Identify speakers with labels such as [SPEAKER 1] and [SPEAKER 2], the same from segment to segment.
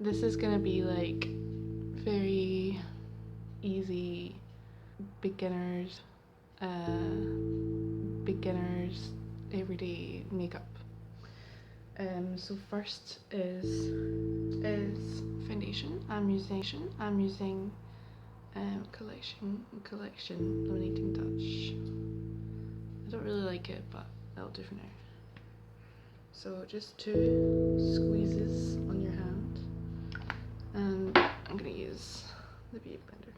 [SPEAKER 1] this is gonna be like very easy beginners everyday makeup. So first is foundation. I'm using collection illuminating touch. I don't really like it, but that'll do for now. So just 2 squeezes on your hand, and I'm gonna use the beauty blender.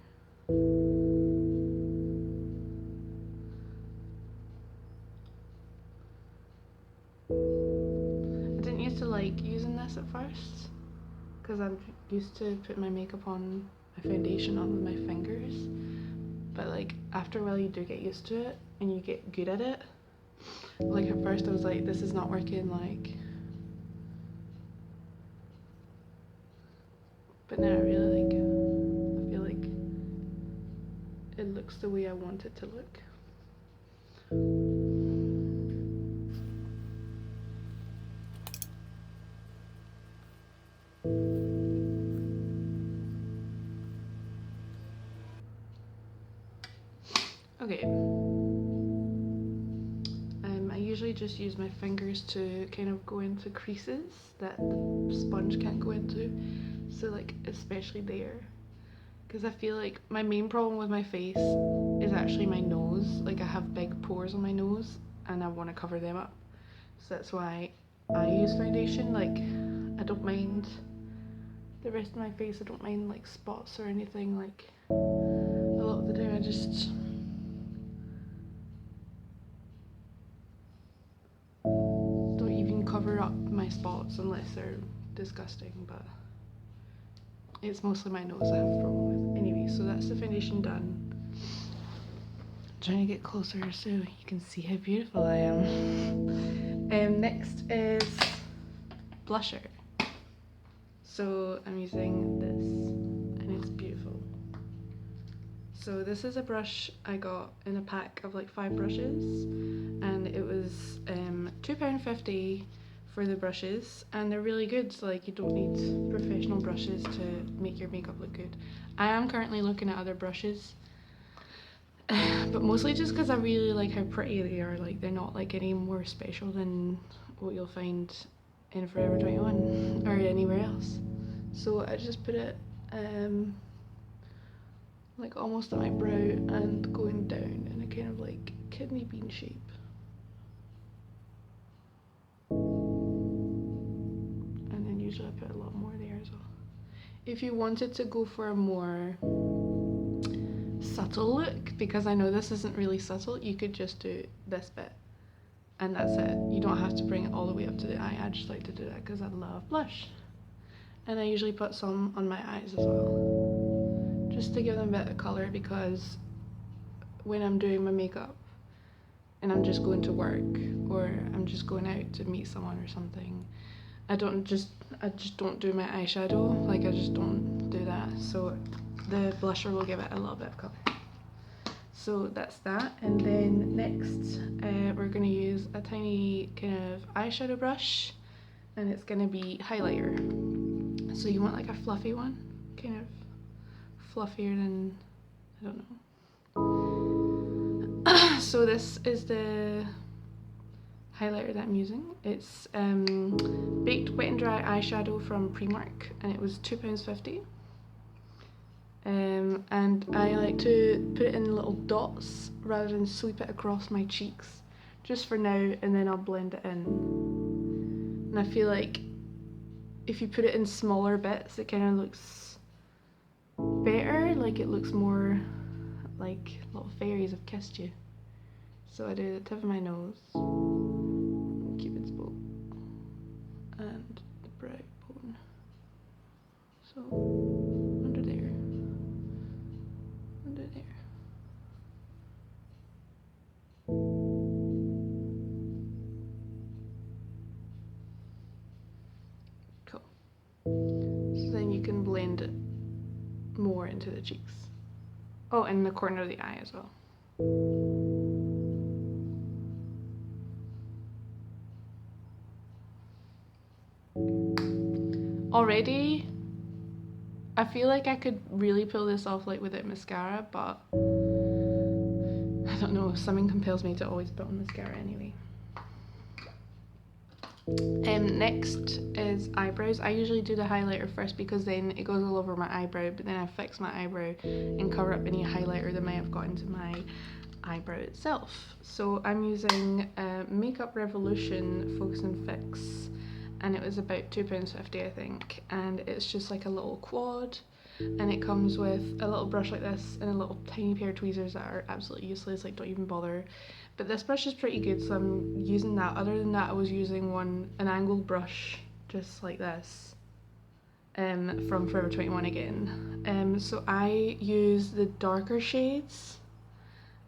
[SPEAKER 1] I didn't used to like using this at first because I'm used to putting my makeup on, my foundation on with my fingers, but like after a while you do get used to it and you get good at it. Like at first I was like, this is not working, like, but now I really like it. I feel like it looks the way I want it to look. Okay. I usually just use my fingers to kind of go into creases that the sponge can't go into. So like especially there. Because I feel like my main problem with my face is actually my nose. Like I have big pores on my nose and I want to cover them up. So that's why I use foundation. Like I don't mind the rest of my face. I don't mind like spots or anything. Like a lot of the time I just don't even cover up my spots unless they're disgusting, but it's mostly my nose I have a problem with. Anyway, so that's the foundation done. I'm trying to get closer so you can see how beautiful I am. Next is blusher. So I'm using this and it's beautiful. So this is a brush I got in a pack of like 5 brushes, and it was £2.50 for the brushes, and they're really good. So like you don't need professional brushes to make your makeup look good. I am currently looking at other brushes, but mostly just because I really like how pretty they are. Like they're not like any more special than what you'll find in Forever 21 or anywhere else. So I just put it like almost at my brow and going down in a kind of like kidney bean shape. And then usually I put a lot more there as well. If you wanted to go for a more subtle look, because I know this isn't really subtle, you could just do this bit and that's it. You don't have to bring it all the way up to the eye. I just like to do that because I love blush. And I usually put some on my eyes as well, just to give them a bit of colour, because when I'm doing my makeup and I'm just going to work or I'm just going out to meet someone or something, I just don't do my eyeshadow. Like I just don't do that. So the blusher will give it a little bit of colour. So that's that. And then next we're going to use a tiny kind of eyeshadow brush, and it's going to be highlighter. So you want like a fluffy one, kind of fluffier than, I don't know. So this is the highlighter that I'm using. It's Baked Wet and Dry eyeshadow from Primark, and it was £2.50. And I like to put it in little dots rather than sweep it across my cheeks, just for now, and then I'll blend it in. And I feel like if you put it in smaller bits, it kind of looks better, like it looks more like little fairies have kissed you. So I do the tip of my nose, Cupid's bow, and the brow bone. So under there, under there. Cool. So then you can blend it more into the cheeks. Oh, and the corner of the eye as well. Already I feel like I could really pull this off like without mascara, but I don't know, something compels me to always put on mascara anyway. Next is eyebrows. I usually do the highlighter first because then it goes all over my eyebrow, but then I fix my eyebrow and cover up any highlighter that might have got into my eyebrow itself. So I'm using Makeup Revolution Focus and Fix, and it was about £2.50 I think, and it's just like a little quad, and it comes with a little brush like this and a little tiny pair of tweezers that are absolutely useless, like don't even bother. But this brush is pretty good, so I'm using that. Other than that, I was using an angled brush just like this from Forever 21 again. So I use the darker shades.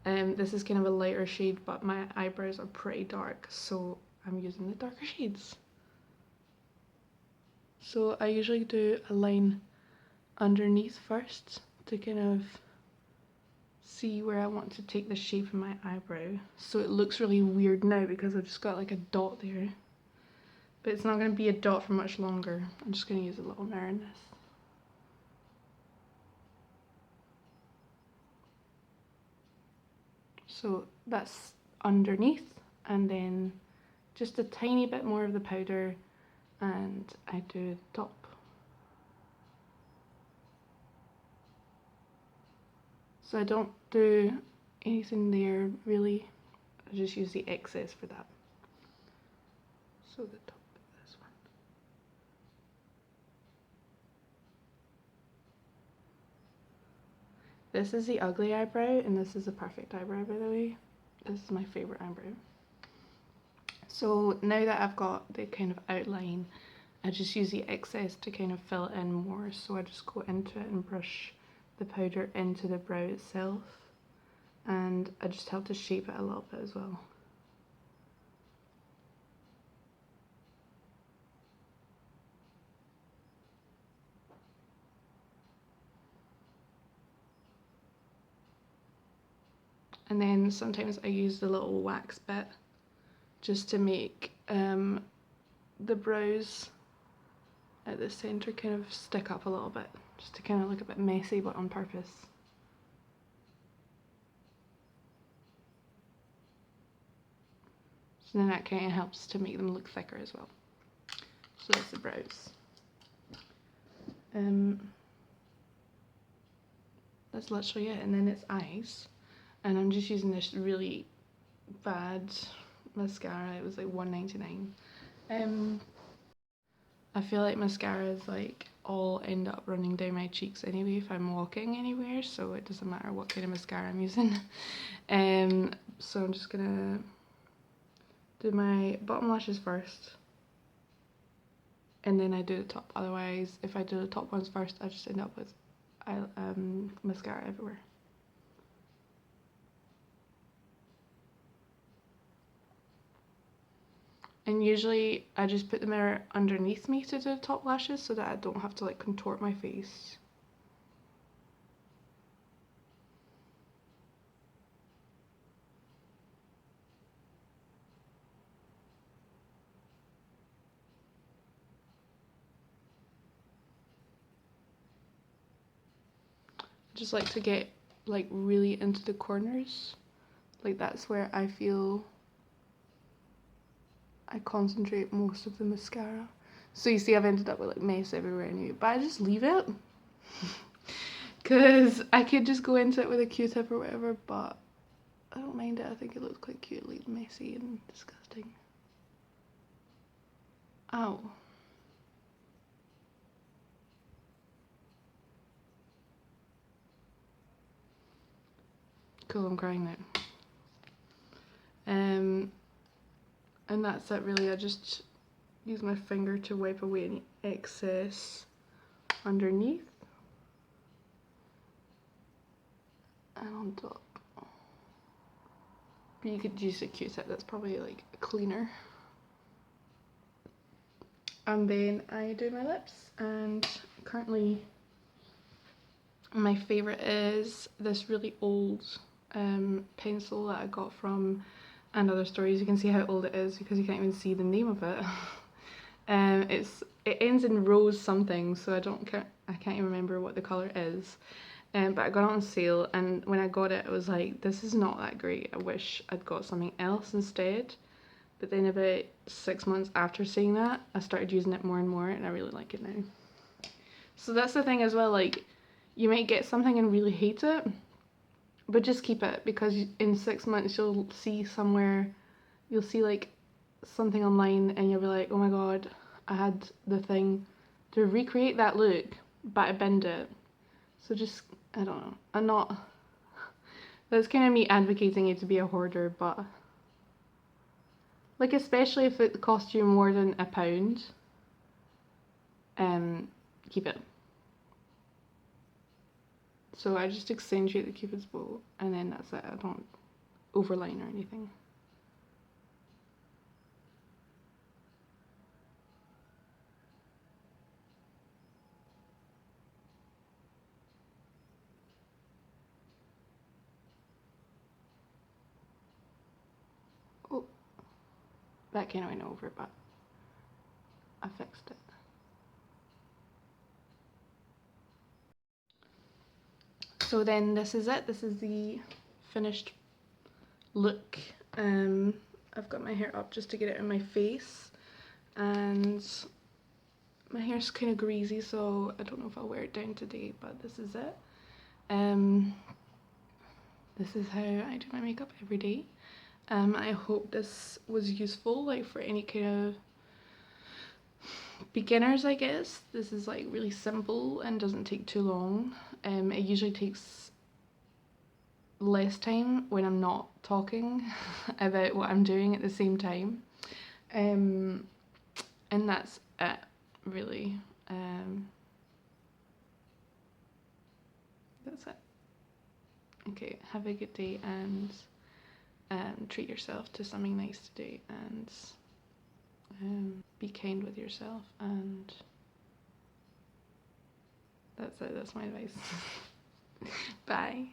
[SPEAKER 1] This is kind of a lighter shade, but my eyebrows are pretty dark, so I'm using the darker shades. So I usually do a line underneath first to kind of see where I want to take the shape of my eyebrow. So it looks really weird now because I've just got like a dot there. But it's not going to be a dot for much longer. I'm just going to use a little mirror in this. So that's underneath, and then just a tiny bit more of the powder, and I do the top. So I don't do anything there really, I just use the excess for that. So the top of this one. This is the ugly eyebrow, and this is the perfect eyebrow, by the way. This is my favourite eyebrow. So now that I've got the kind of outline, I just use the excess to kind of fill it in more. So I just go into it and brush the powder into the brow itself, and I just help to shape it a little bit as well. And then sometimes I use the little wax bit just to make the brows at the centre kind of stick up a little bit, just to kind of look a bit messy, but on purpose. So then that kind of helps to make them look thicker as well. So that's the brows. That's literally it, and then it's eyes. And I'm just using this really bad mascara. It was like $1.99. I feel like mascaras like all end up running down my cheeks anyway if I'm walking anywhere, so it doesn't matter what kind of mascara I'm using. So I'm just gonna do my bottom lashes first, and then I do the top. Otherwise, if I do the top ones first, I just end up with mascara everywhere. And usually I just put the mirror underneath me to do the top lashes so that I don't have to like contort my face. I just like to get like really into the corners. Like that's where I feel I concentrate most of the mascara. So you see I've ended up with like mess everywhere anyway, but I just leave it. Because I could just go into it with a Q-tip or whatever, but I don't mind it. I think it looks quite cute, like messy and disgusting. Ow. Cool, I'm crying now. And that's it really. I just use my finger to wipe away any excess underneath and on top. But you could use a Q-tip, that's probably like cleaner. And then I do my lips, and currently my favourite is this really old pencil that I got from Another Stories. You can see how old it is because you can't even see the name of it. It's it ends in rose something, so I can't even remember what the colour is. But I got it on sale, and when I got it, I was like, this is not that great. I wish I'd got something else instead. But then about 6 months after seeing that, I started using it more and more, and I really like it now. So that's the thing as well, like, you might get something and really hate it, but just keep it, because in 6 months you'll see somewhere, you'll see like something online and you'll be like, oh my god, I had the thing to recreate that look, but I binned it. So just, I don't know, I'm not, that's kind of me advocating you to be a hoarder, but like, especially if it costs you more than £1, keep it. So I just accentuate the cupid's bow, and then that's it. I don't overline or anything. Oh, that kind of went over, but I fixed it. So then this is it. This is the finished look. I've got my hair up just to get it in my face, and my hair's kind of greasy, so I don't know if I'll wear it down today, but this is it. This is how I do my makeup every day. I hope this was useful, like, for any kind of beginners, I guess. This is like really simple and doesn't take too long. It usually takes less time when I'm not talking about what I'm doing at the same time. And that's it, really. That's it. Okay, have a good day, and treat yourself to something nice today, and be kind with yourself, and that's it. That's my advice. Bye.